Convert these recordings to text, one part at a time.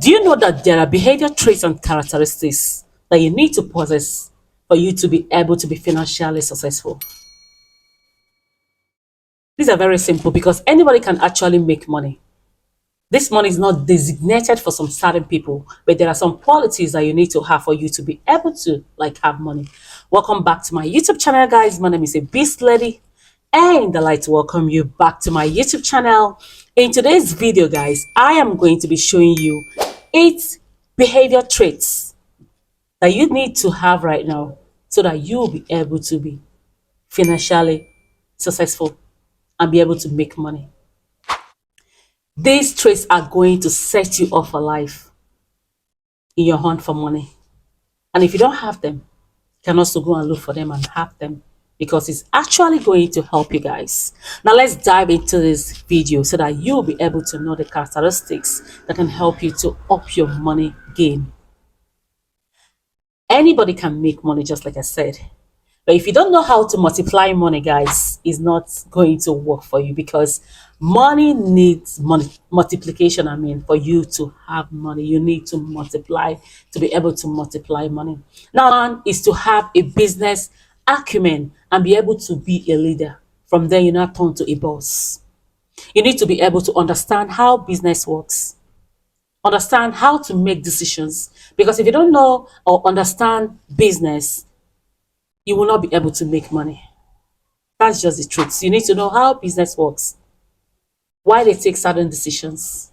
Do you know that there are behavior traits and characteristics that you need to possess for you to be able to be financially successful? These are very simple because anybody can actually make money. This money is not designated for some certain people, but there are some qualities that you need to have for you to be able to have money. Welcome back to my YouTube channel, guys. My name is Ebys'Lady, and I'd like to welcome you back to my YouTube channel. In today's video, guys, I am going to be showing you 8 behavior traits that you need to have right now so that you will be able to be financially successful and be able to make money. These traits are going to set you up for life in your hunt for money. And if you don't have them, you can also go and look for them and have them because it's actually going to help you guys. Now let's dive into this video so that you'll be able to know the characteristics that can help you to up your money game. Anybody can make money, just like I said. But if you don't know how to multiply money, guys, it's not going to work for you because money needs multiplication. I mean, for you to have money, you need to multiply to be able to multiply money. Now, one is to have a business acumen and be able to be a leader. From there, you now turn to a boss. You need to be able to understand how business works, understand how to make decisions. Because if you don't know or understand business, you will not be able to make money. That's just the truth. You need to know how business works, why they take certain decisions,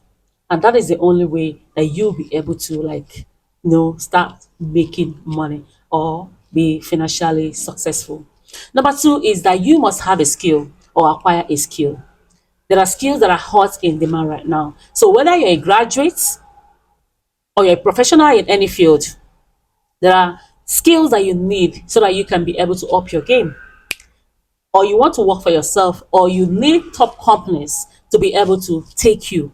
and that is the only way that you'll be able to start making money or be financially successful. Number 2 is that you must have a skill or acquire a skill. There are skills that are hot in demand right now. So whether you're a graduate or you're a professional in any field, there are skills that you need so that you can be able to up your game, or you want to work for yourself, or you need top companies to be able to take you.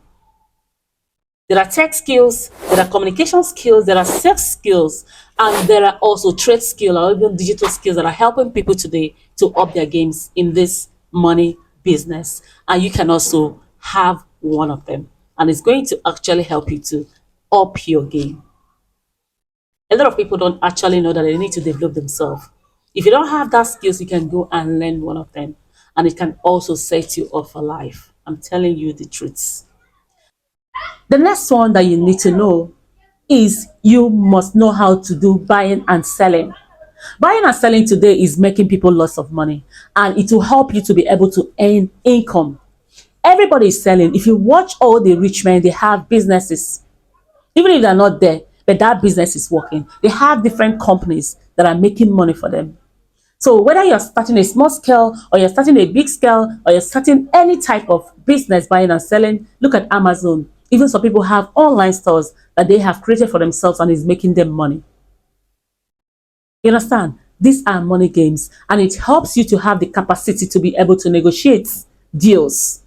There are tech skills, there are communication skills, there are sales skills, and there are also trade skills or even digital skills that are helping people today to up their games in this money business. And you can also have one of them, and it's going to actually help you to up your game. A lot of people don't actually know that they need to develop themselves. If you don't have that skills, you can go and learn one of them, and it can also set you up for life. I'm telling you the truth. The next one that you need to know is you must know how to do buying and selling. Buying and selling today is making people lots of money, and it will help you to be able to earn income. Everybody is selling. If you watch all the rich men, they have businesses. Even if they're not there, but that business is working. They have different companies that are making money for them. So whether you're starting a small scale or you're starting a big scale or you're starting any type of business buying and selling, look at Amazon. Even some people have online stores that they have created for themselves and is making them money. You understand? These are money games, and it helps you to have the capacity to be able to negotiate deals.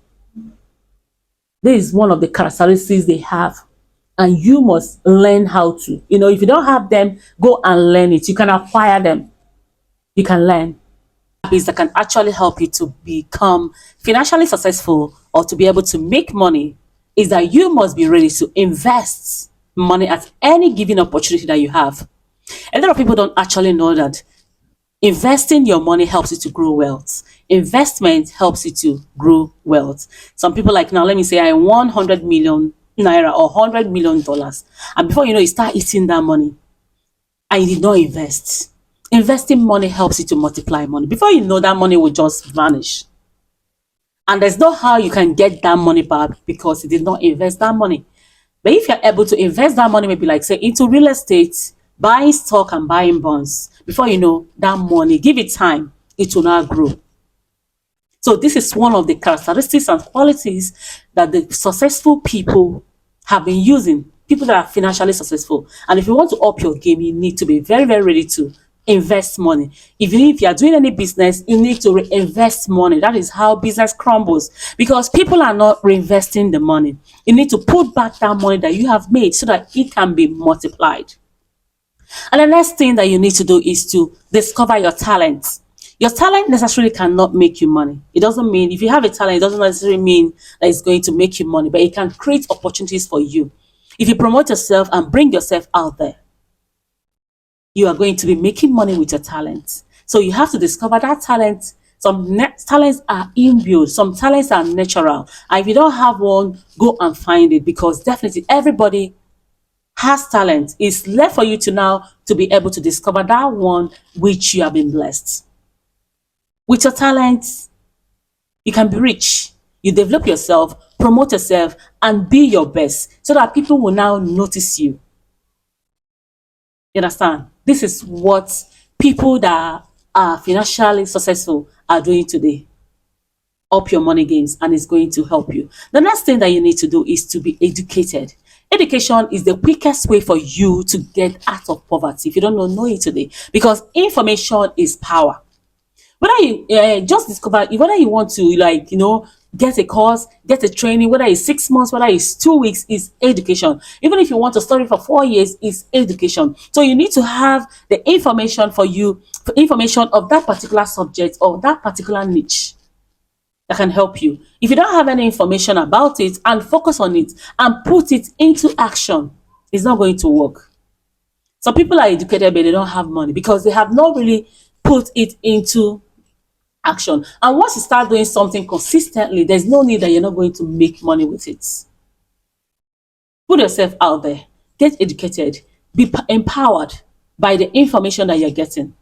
This is one of the characteristics they have, and you must learn how to. If you don't have them, go and learn it. You can acquire them. You can learn habits that can actually help you to become financially successful or to be able to make money. Is that you must be ready to invest money at any given opportunity that you have. A lot of people don't actually know that investing your money helps you to grow wealth. Investment helps you to grow wealth. Some people, like, now let me say I won 100 million naira or $100 million, and before you know, you start eating that money and you did not invest. Investing money helps you to multiply money. Before you know, that money will just vanish, and there's no how you can get that money back because you did not invest that money. But if you're able to invest that money, maybe like say into real estate, buying stock and buying bonds, before you know, that money, give it time, it will now grow. So this is one of the characteristics and qualities that the successful people have been using, people that are financially successful. And if you want to up your game, you need to be very, very ready to invest money. Even if you are doing any business, you need to reinvest money. That is how business crumbles, because people are not reinvesting the money. You need to put back that money that you have made so that it can be multiplied. And the next thing that you need to do is to discover your talents. Your talent necessarily cannot make you money. It doesn't mean, if you have a talent, it doesn't necessarily mean that it's going to make you money, but it can create opportunities for you. If you promote yourself and bring yourself out there, you are going to be making money with your talent. So you have to discover that talent. Some talents are inbuilt, some talents are natural. And if you don't have one, go and find it, because definitely everybody has talent. It's left for you to now to be able to discover that one which you have been blessed. With your talent, you can be rich. You develop yourself, promote yourself, and be your best so that people will now notice you. You understand? This is what people that are financially successful are doing today. Up your money gains, and it's going to help you. The next thing that you need to do is to be educated. Education is the quickest way for you to get out of poverty. If you don't know it today, because information is power. Whether you just discover, whether you want to, like, get a course, get a training, whether it's 6 months, whether it's 2 weeks, is education. Even if you want to study for 4 years, is education. So you need to have the information for you, for information of that particular subject or that particular niche that can help you. If you don't have any information about it and focus on it and put it into action, it's not going to work. Some people are educated but they don't have money because they have not really put it into action. And once you start doing something consistently, there's no need that you're not going to make money with it. Put yourself out there, get educated, be empowered by the information that you're getting.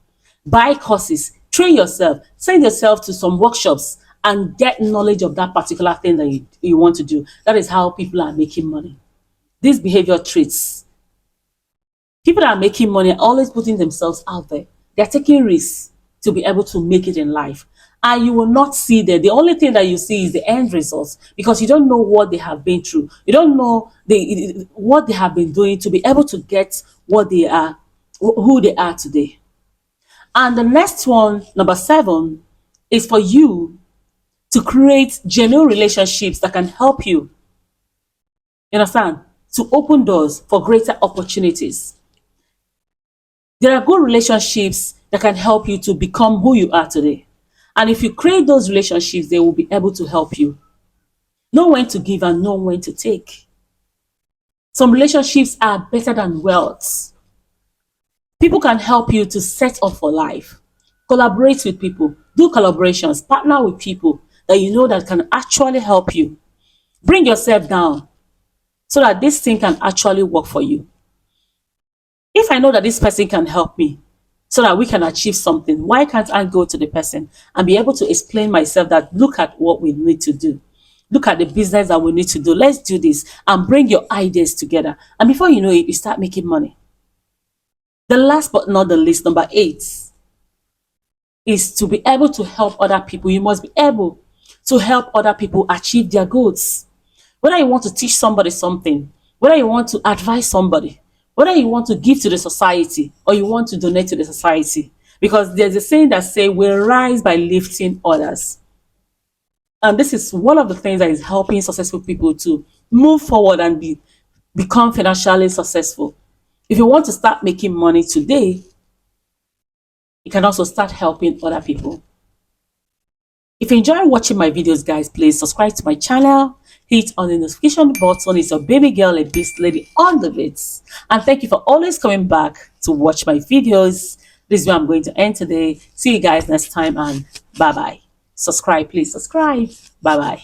Buy courses, train yourself, send yourself to some workshops and get knowledge of that particular thing that you want to do. That is how people are making money. These behavior traits. People that are making money are always putting themselves out there. They're taking risks to be able to make it in life. And you will not see that. The only thing that you see is the end results, because you don't know what they have been through. You don't know what they have been doing to be able to get what they are, who they are today. And the next one, number 7, is for you to create genuine relationships that can help you. You understand? To open doors for greater opportunities. There are good relationships that can help you to become who you are today. And if you create those relationships, they will be able to help you. Know when to give and know when to take. Some relationships are better than wealth. People can help you to set up for life. Collaborate with people. Do collaborations. Partner with people that you know that can actually help you. Bring yourself down so that this thing can actually work for you. If I know that this person can help me so that we can achieve something, why can't I go to the person and be able to explain myself that look at what we need to do? Look at the business that we need to do. Let's do this, and bring your ideas together. And before you know it, you start making money. The last but not the least, number 8, is to be able to help other people. You must be able to help other people achieve their goals. Whether you want to teach somebody something, whether you want to advise somebody, whether you want to give to the society or you want to donate to the society. Because there's a saying that say we rise by lifting others. And this is one of the things that is helping successful people to move forward and become financially successful. If you want to start making money today, you can also start helping other people. If you enjoy watching my videos, guys, please subscribe to my channel, hit on the notification button. It's your baby girl, Ebys'Lady on the bits. And thank you for always coming back to watch my videos. This is where I'm going to end today. See you guys next time, and bye-bye. Subscribe, please subscribe. Bye-bye.